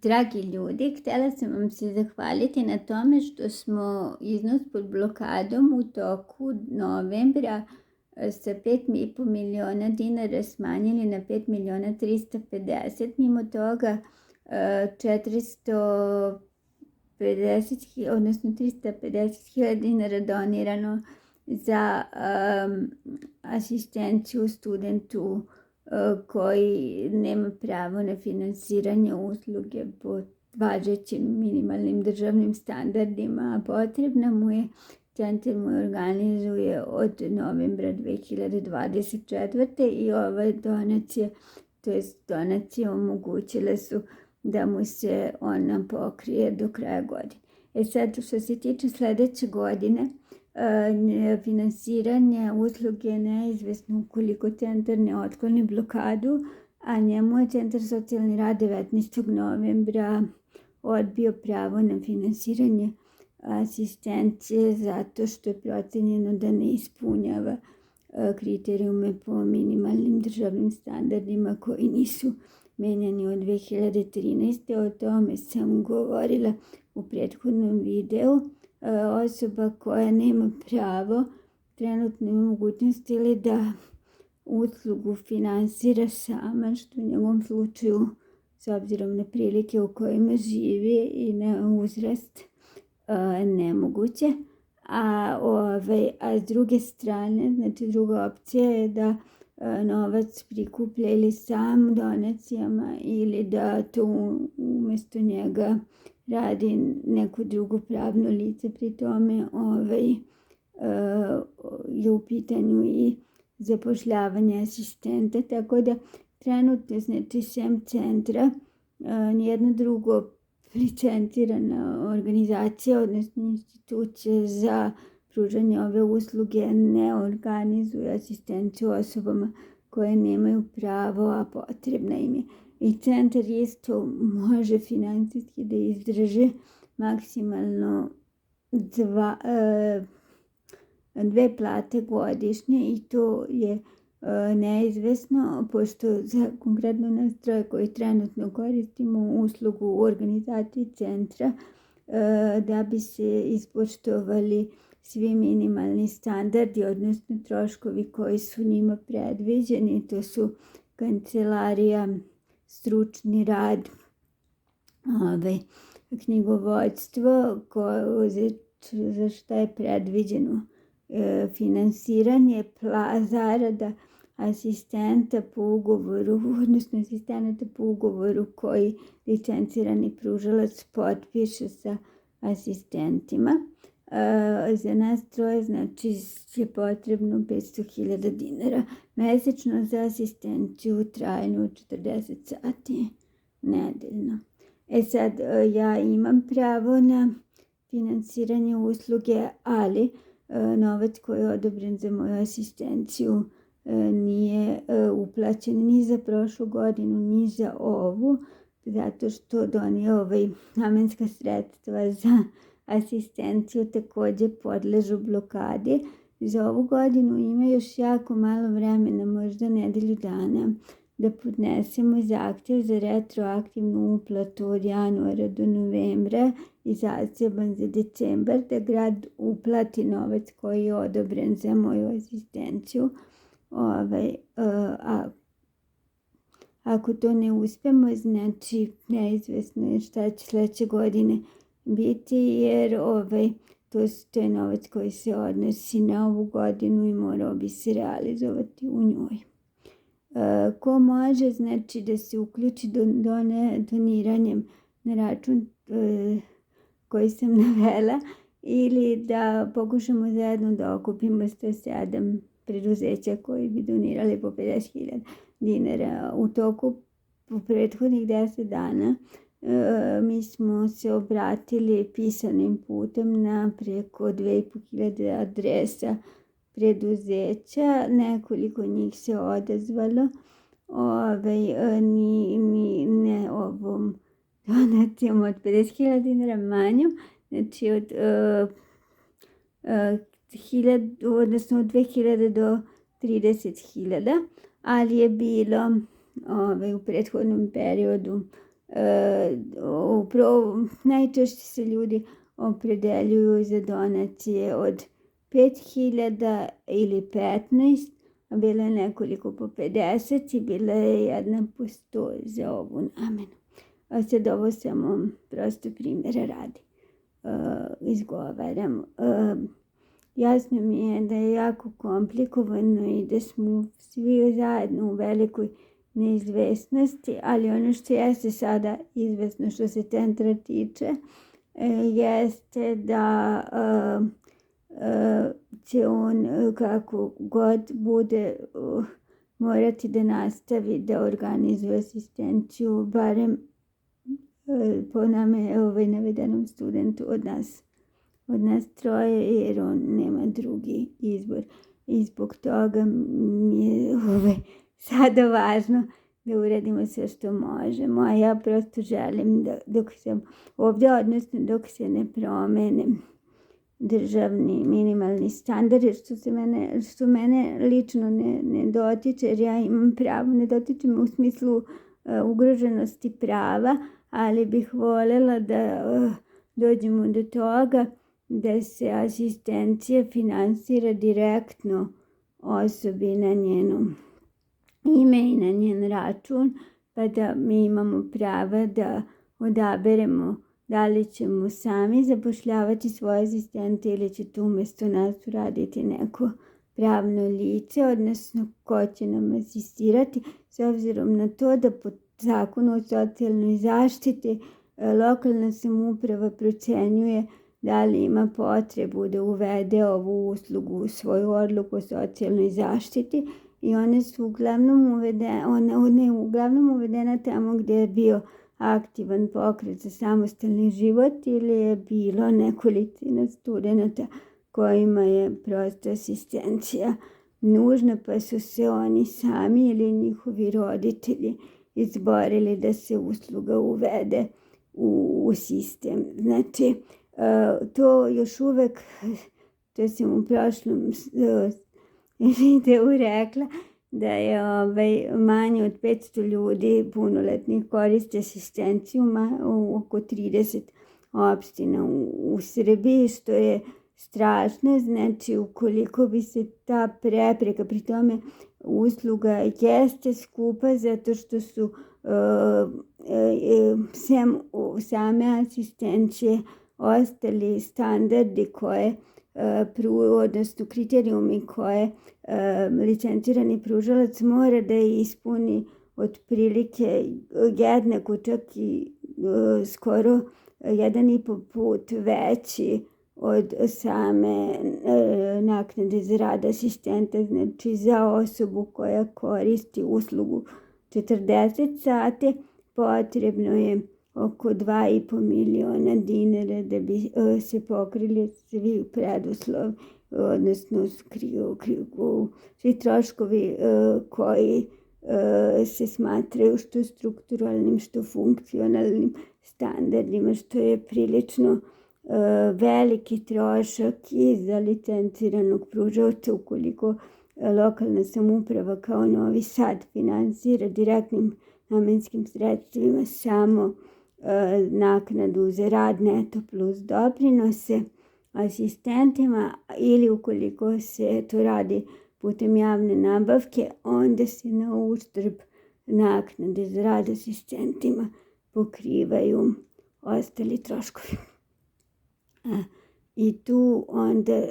Dragi ljudi, htjela sam vam se zahvaliti na tome što smo iznos pod blokadom u toku novembra sa 5,5 miliona dinara smanjili na 5.350.000. Mimo toga 450, odnosno 350.000 dinara donirano za asistenciju studentu koji nema pravo na finansiranje usluge po važećim minimalnim državnim standardima, a potrebna mu je. Centar mu organizuje od novembra 2024. i ove donacije, donacije omogućile su da mu se ona pokrije do kraja godine. Sad, što se tiče sljedeće godine, finansiranje usluge je neizvesno ukoliko centar ne otkloni blokadu, a njemu je Centar socijalni rad 19. novembra odbio pravo na finansiranje asistencije zato što je procenjeno da ne ispunjava kriterijume po minimalnim državnim standardima koji nisu menjani od 2013. O tome sam govorila u prethodnom videu. Osoba koja nema pravo, trenutno ima mogućnost ili da uslugu finansira sama, što u njegovom slučaju, s obzirom na prilike u kojima živi i na uzrast, nemoguće. A s druge strane, znači druga opcija je da novac prikuplja ili sam donacijama ili da to umjesto njega radi neko drugo pravno lice. Pri tome je u pitanju i zapošljavanje asistenta, tako da trenutno, znači, sem centra nijedna drugo licencirana organizacija, odnosno institucija za pružanje ove usluge ne organizuje asistenciju osobama koje nemaju pravo, a potrebna im je. I centar isto može financijski da izdrži maksimalno 2 plate godišnje i to je neizvesno, pošto za konkretno nas troje koji trenutno koristimo uslugu u organizaciji centra, da bi se ispoštovali svi minimalni standardi, odnosno troškovi koji su njima predviđeni. To su kancelarija, stručni rad, knjigovodstvo za što je predviđeno finansiranje, zarada asistenta po ugovoru, odnosno asistenata po ugovoru koji licencirani pružalac potpiše sa asistentima. Za nas troje, znači, je potrebno 500.000 dinara mesečno za asistenciju trajnu 40 sati nedeljno. Sad, ja imam pravo na finansiranje usluge, ali novac koji je odobren za moju asistenciju nije uplaćen ni za prošlu godinu, ni za ovu, zato što namenska sredstva za asistenciju također podležu blokadi. Za ovu godinu ima još jako malo vremena, možda nedelju dana, da podnesemo zahtjev za retroaktivnu uplatu od januara do novembra i zaseban za decembar, da grad uplati novac koji je odobren za moju asistenciju. Ako to ne uspemo, znači neizvesno je šta će sljedeće godine biti, jer to je novac koji se odnosi na ovu godinu i morao bi se realizovati u njoj. Ko može, znači, da se uključi doniranjem na račun koji sam navela, ili da pokušamo zajedno da okupimo 107 preduzeća koji bi donirali po 50.000 dinara. U toku prethodnih 10 dana mi smo se obratili pisanim putem na preko 2.500 adresa preduzeća. Nekoliko njih se odazvalo ovom donacijom od 50.000 dinara manjom, znači od 2.000 do 30.000, ali je bilo u prethodnom periodu Najčešće se ljudi opredeljuju za donacije od 5.000 ili 15, a bilo je nekoliko po 50 i bila je jedna po 100 za ovu namenu. A sad ovo samo prosto primjera radi izgovaram. Jasno mi je da je jako komplikovano i da smo svi zajedno u velikoj neizvesnosti, ali ono što jeste sada izvesno što se centra tiče jeste da će on kako god bude morati da nastavi da organizuje asistenciju, barem po nama je navedenom studentu od nas troje, jer on nema drugi izbor. I zbog toga mi je sada važno da uradimo sve što možemo, a ja prosto želim da dok sam ovdje, odnosno dok se ne promene državni minimalni standard, što mene lično ne dotiče, jer ja imam pravo, ne dotiče me u smislu ugroženosti prava, ali bih voljela da dođemo do toga da se asistencija finansira direktno osobi na njeno ime i na njen račun, pa da mi imamo prava da odaberemo da li ćemo sami zapošljavati svoje asistente ili će to umjesto nas uraditi neko pravno lice, odnosno ko će nam asistirati, s obzirom na to da po zakonu o socijalnoj zaštiti lokalna samouprava procenjuje da li ima potrebu da uvede ovu uslugu u svoju odluku o socijalnoj zaštiti i one su uglavnom uvedena tamo gdje je bio aktivan pokret za samostalni život ili je bilo nekolicina studenata kojima je prosto asistencija nužna, pa su se oni sami ili njihovi roditelji izborili da se usluga uvede u sistem. Znači, to još uvek, to sam u prošlom videu rekla, da je manje od 500 ljudi punoletnih koriste asistenciju u oko 30 opština u Srbiji, što je strašno. Znači, ukoliko bi se ta prepreka, pri tome usluga jeste skupa zato što su same asistencije ostali standardi koje odnosno kriterijumi koje licencirani pružalac mora da ispuni otprilike jednako, čak i skoro 1,5 put veći od same naknade za rad asistenta. Znači, za osobu koja koristi uslugu 40 sati potrebno je oko 2,5 miliona dinara da bi se pokrili svi preduslovi, odnosno svi troškovi koji se smatraju što strukturalnim, što funkcionalnim standardima, što je prilično veliki trošak i za licenciranog pružaoca ukoliko lokalna samouprava kao Novi Sad finansira direktnim namenskim sredstvima samo naknadu za rad neto plus doprinose asistentima, ili ukoliko se to radi putem javne nabavke, onda se na uštrb naknade za rad asistentima pokrivaju ostali troškovi. I tu onda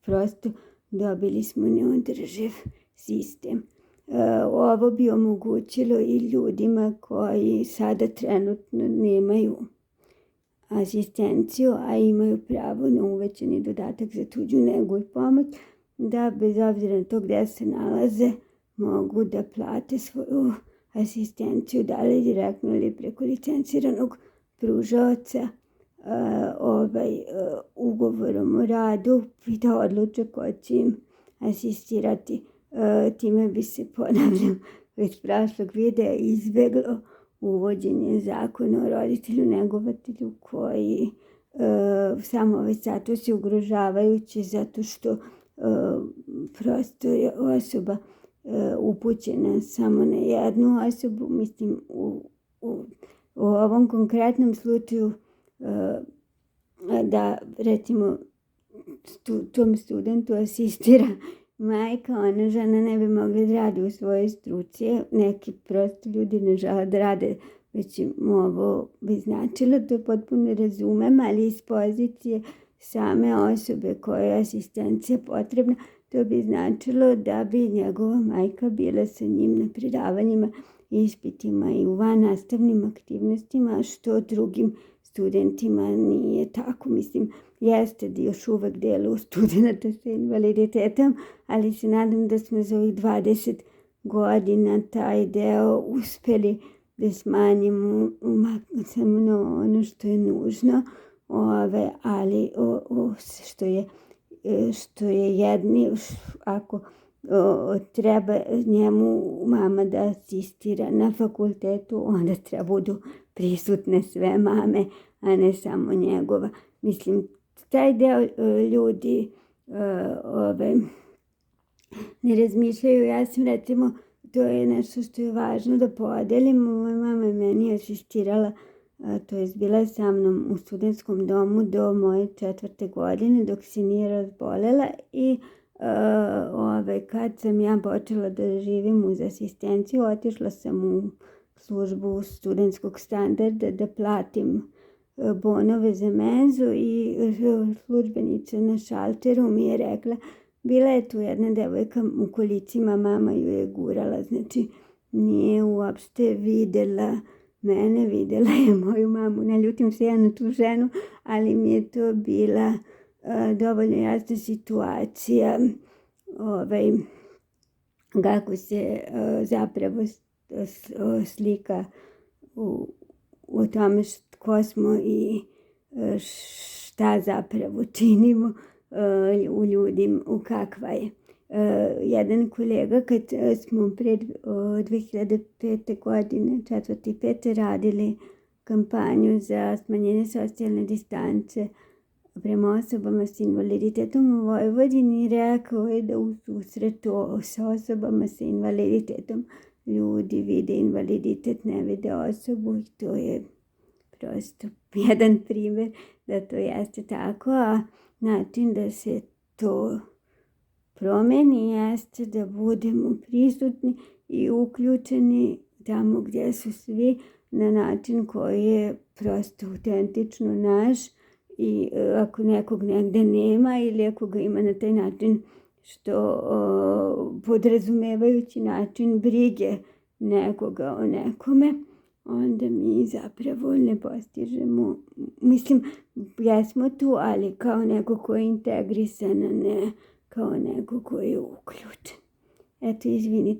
prosto dobili smo neodrživ sistem. Ovo bi omogućilo i ljudima koji sada trenutno nemaju asistenciju, a imaju pravo na uvećani dodatak za tuđu negu i pomoć, da bez obzira na to gdje se nalaze mogu da plate svoju asistenciju, da li direktno ili preko licenciranog pružaoca ugovorom o radu i da odluče ko će im asistirati. Time bi se, ponavljam, već prošlog videa izbjeglo uvođenje zakona o roditelju njegovatelju koji samo ovaj status je ugrožavajući zato što prosto je osoba upućena samo na jednu osobu, mislim u ovom konkretnom slučaju da recimo tom studentu asistira majka, ona žena ne bi mogla da radi u svojoj struci, neki prosto ljudi ne žele da rade, već im ovo bi značilo, to potpuno razumem, ali iz pozicije same osobe koja je asistencija potrebna, to bi značilo da bi njegova majka bila sa njim na predavanjima, ispitima i u vannastavnim aktivnostima, što drugim studentima nije tako. Mislim, jeste da još uvek delu studenta sa invaliditetom, ali se nadam da smo za ovih 20 godina taj deo uspeli da smanjimo maksimalno ono što je nužno, ali što je jedni, ako treba njemu mama da asistira na fakultetu, onda treba budu prisutne sve mame, a ne samo njegova. Mislim, taj deo ljudi ne razmišljaju. Ja sam recimo, to je nešto što je važno da podelimo. Moja mama je meni asistirala, to je bila sa mnom u studentskom domu do moje 4. godine dok se nije razbolela i kad sam ja počela da živim uz asistenciju, otišla sam u službu studentskog standarda da platim bonove za menzu i službenica na šalteru mi je rekla, bila je tu jedna devojka u kolicima, mama ju je gurala, znači nije uopšte videla mene, videla je moju mamu. Ne ljutim se ja na tu ženu, ali mi je to bila dovoljno jasna situacija kako se zapravo slika u tome ko smo i šta zapravo činimo u ljudima, u kakva je. Jedan kolega, kad smo pred 2005. godine, 4. i 5. radili kampanju za smanjenje socijalne distance prema osobama s invaliditetom u Vojvodini, rekao je da u susretu sa osobama sa invaliditetom ljudi vide invaliditet, ne vide osobu, i to je prosto jedan primjer da to jeste tako, a način da se to promeni jeste da budemo prisutni i uključeni tamo gdje su svi na način koji je prosto autentično naš, i ako nekog negde nema ili ako ga ima na taj način što podrazumevajući način brige nekoga o nekome, onda mi zapravo ne postižemo, mislim, jesmo tu, ali kao neko ko je integrisan, a ne kao neko ko je uključen. Eto, izvinite.